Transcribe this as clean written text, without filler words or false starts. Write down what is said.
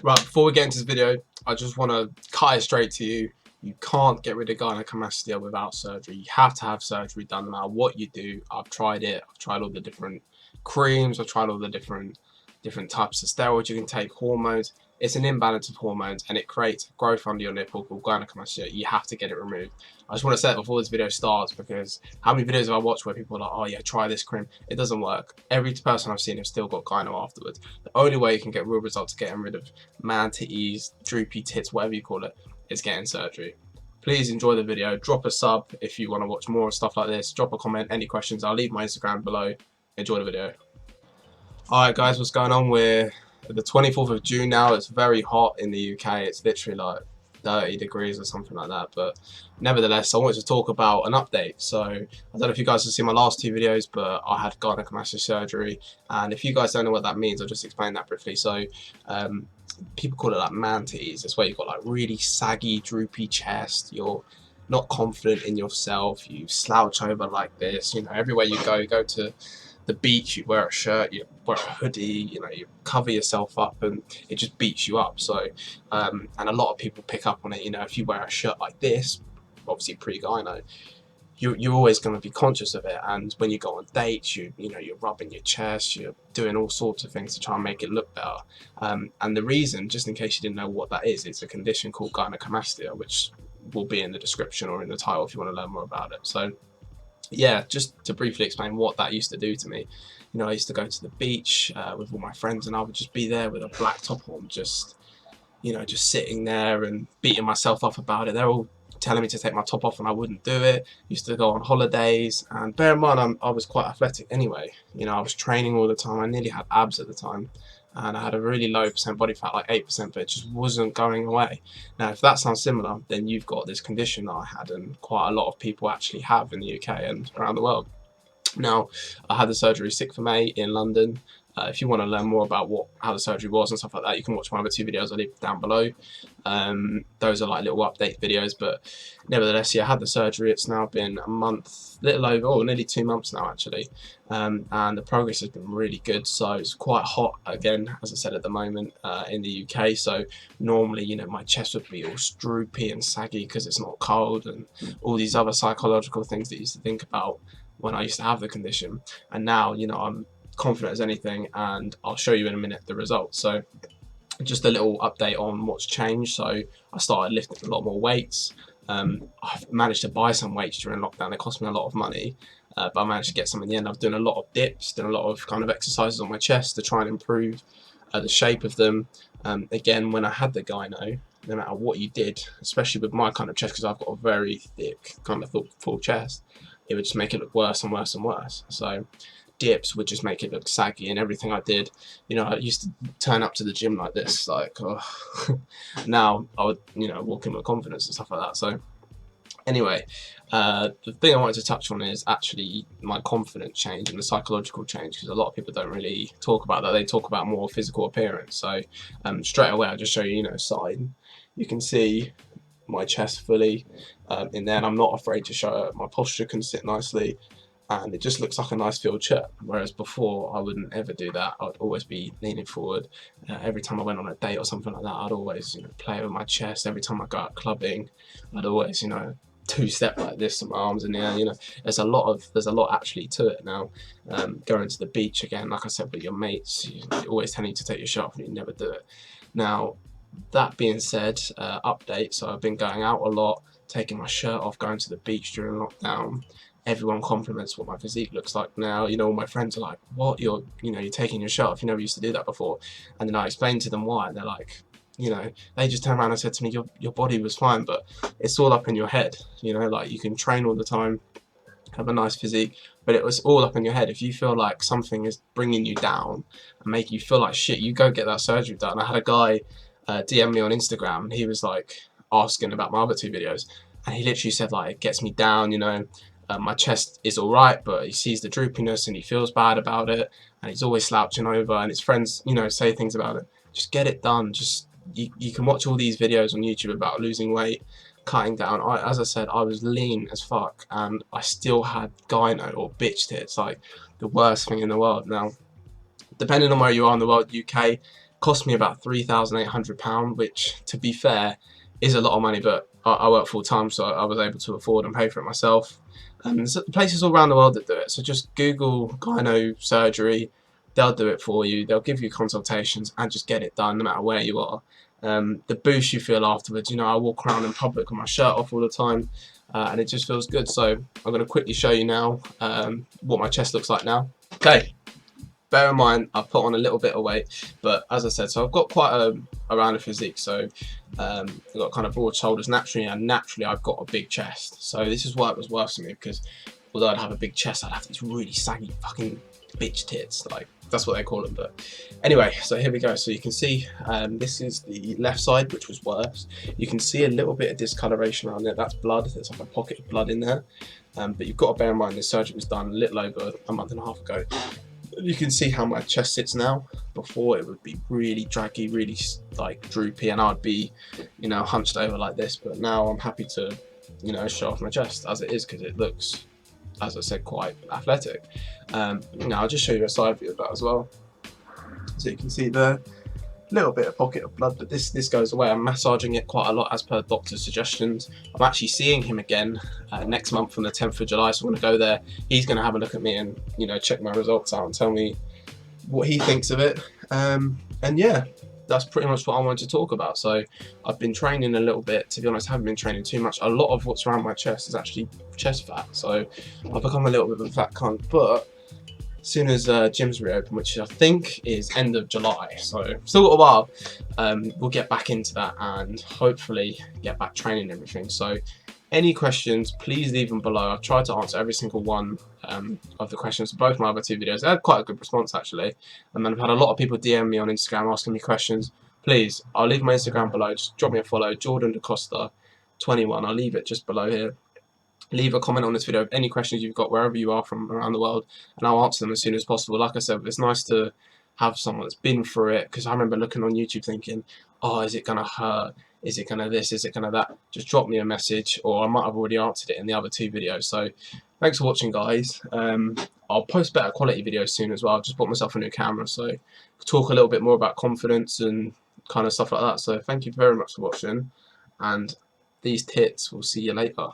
Right, before we get into this video, I just want to cut it straight to you. You can't get rid of gynecomastia without surgery. You have to have surgery done no matter what you do. I've tried it. I've tried all the different creams. I've tried all the different types of steroids you can take, hormones. It's an imbalance of hormones and it creates growth under your nipple called gynecomastia. You have to get it removed. I just want to say it before this video starts because how many videos have I watched where people are like, oh yeah, try this cream. It doesn't work. Every person I've seen has still got gyno afterwards. The only way you can get real results getting rid of man titties, droopy tits, whatever you call it, is getting surgery. Please enjoy the video. Drop a sub if you want to watch more stuff like this. Drop a comment, any questions. I'll leave my Instagram below. Enjoy the video. Alright guys, what's going on? We're the 24th of June now. It's very hot in the UK. It's literally like 30 degrees or something like that. But nevertheless, I wanted to talk about an update. So I don't know if you guys have seen my last two videos, but I had gynecomastia surgery. And if you guys don't know what that means, I'll just explain that briefly. So people call it like man titties. It's where you've got like really saggy, droopy chest. You're not confident in yourself. You slouch over like this. You know, everywhere you go to the beach, you wear a shirt, you wear a hoodie, you know, you cover yourself up and it just beats you up. So and a lot of people pick up on it. You know, if you wear a shirt like this, obviously pre-gyno, you're always going to be conscious of it. And when you go on dates, you're rubbing your chest, you're doing all sorts of things to try and make it look better. And the reason, just in case you didn't know what that is, it's a condition called gynecomastia, which will be in the description or in the title if you want to learn more about it. So yeah, just to briefly explain what that used to do to me. You know, I used to go to the beach with all my friends and I would just be there with a black top on, just sitting there and beating myself up about it. They're all telling me to take my top off and I wouldn't do it. Used to go on holidays, and bear in mind I was quite athletic anyway. You know, I was training all the time. I nearly had abs at the time. And I had a really low percent body fat, like 8%, but it just wasn't going away. Now, if that sounds similar, then you've got this condition that I had and quite a lot of people actually have in the UK and around the world. Now, I had the surgery 6th of May in London. If you want to learn more about how the surgery was and stuff like that, you can watch my other two videos. I'll leave down below. Those are like little update videos, but nevertheless, yeah, I had the surgery. It's now been a month, little over, or nearly 2 months now actually, and the progress has been really good. So it's quite hot again, as I said, at the moment in the UK. So normally, you know, my chest would be all droopy and saggy because it's not cold, and all these other psychological things that you used to think about when I used to have the condition. And now, you know, I'm confident as anything, and I'll show you in a minute the results. So just a little update on what's changed. So I started lifting a lot more weights. I've managed to buy some weights during lockdown. It cost me a lot of money, but I managed to get some in the end. I've done a lot of dips, done a lot of kind of exercises on my chest to try and improve the shape of them. Again, when I had the gyno, no matter what you did, especially with my kind of chest, because I've got a very thick kind of full chest, it would just make it look worse and worse and worse. So dips would just make it look saggy, and everything I did, you know, I used to turn up to the gym like this, like, oh. Now I would, you know, walk in with confidence and stuff like that. So anyway, the thing I wanted to touch on is actually my confidence change and the psychological change, because a lot of people don't really talk about that. They talk about more physical appearance. So straight away I'll just show you, you know, side. You can see my chest fully in there, and I'm not afraid to show it. My posture can sit nicely, and it just looks like a nice filled shirt. Whereas before, I wouldn't ever do that. I'd always be leaning forward. Every time I went on a date or something like that, I'd always, you know, play with my chest. Every time I go out clubbing, I'd always, you know, two-step like this, with my arms in the air. You know, there's a lot actually to it now. Going to the beach again, like I said, with your mates, you're always telling you to take your shirt off, and you never do it. Now, that being said, update. So I've been going out a lot, taking my shirt off, going to the beach during lockdown. Everyone compliments what my physique looks like now. You know, all my friends are like, what, you're taking your shirt off, you never used to do that before. And then I explained to them why, and they're like, you know, they just turned around and said to me, your body was fine, but it's all up in your head. You know, like, you can train all the time, have a nice physique, but it was all up in your head. If you feel like something is bringing you down and making you feel like shit, you go get that surgery done. I had a guy DM me on Instagram, and he was like asking about my other two videos, and he literally said, like, it gets me down, you know. My chest is alright, but he sees the droopiness and he feels bad about it, and he's always slouching over, and his friends, you know, say things about it. Just get it done. Just you can watch all these videos on YouTube about losing weight, cutting down. As I said, I was lean as fuck, and I still had gyno or bitch tits, like the worst thing in the world. Now, depending on where you are in the world, UK, Cost me about £3,800, which, to be fair, is a lot of money, but I work full time, so I was able to afford and pay for it myself. And there's places all around the world that do it, so just Google gyno surgery, they'll do it for you, they'll give you consultations and just get it done no matter where you are. The boost you feel afterwards, you know, I walk around in public with my shirt off all the time, and it just feels good. So I'm going to quickly show you now what my chest looks like now. Okay, bear in mind I've put on a little bit of weight, but as I said, so I've got quite a rounded physique, so I've got kind of broad shoulders naturally, and naturally I've got a big chest. So this is why it was worse for me, because although I'd have a big chest, I'd have these really saggy fucking bitch tits, like that's what they call them. But anyway, so here we go. So you can see this is the left side, which was worse. You can see a little bit of discoloration around there. That's blood. There's like a pocket of blood in there. But you've got to bear in mind this surgery was done a little over a month and a half ago. You can see how my chest sits now. Before it would be really draggy, really like droopy, and I'd be, you know, hunched over like this. But now I'm happy to, you know, show off my chest as it is, because it looks, as I said, quite athletic. Now I'll just show you a side view of that as well. So you can see there, little bit of pocket of blood, but this goes away. I'm massaging it quite a lot as per doctor's suggestions. I'm actually seeing him again next month on the 10th of July, so I'm going to go there. He's going to have a look at me and, you know, check my results out and tell me what he thinks of it. And yeah, that's pretty much what I wanted to talk about. So I've been training a little bit. To be honest, I haven't been training too much. A lot of what's around my chest is actually chest fat, so I've become a little bit of a fat cunt. But as soon as gyms reopen, which I think is end of July, so still got a while, we'll get back into that and hopefully get back training and everything. So any questions, please leave them below. I've tried to answer every single one of the questions for both my other two videos. I had quite a good response actually, and then I've had a lot of people DM me on Instagram asking me questions. Please, I'll leave my Instagram below. Just drop me a follow, Jordan DaCosta 21. I'll leave it just below here. Leave a comment on this video of any questions you've got wherever you are from around the world, and I'll answer them as soon as possible. Like I said, it's nice to have someone that's been through it, because I remember looking on YouTube thinking, oh, is it going to hurt? Is it going to this? Is it going to that? Just drop me a message, or I might have already answered it in the other two videos. So thanks for watching, guys. I'll post better quality videos soon as well. I've just bought myself a new camera, so talk a little bit more about confidence and kind of stuff like that. So thank you very much for watching, and these tits, we'll see you later.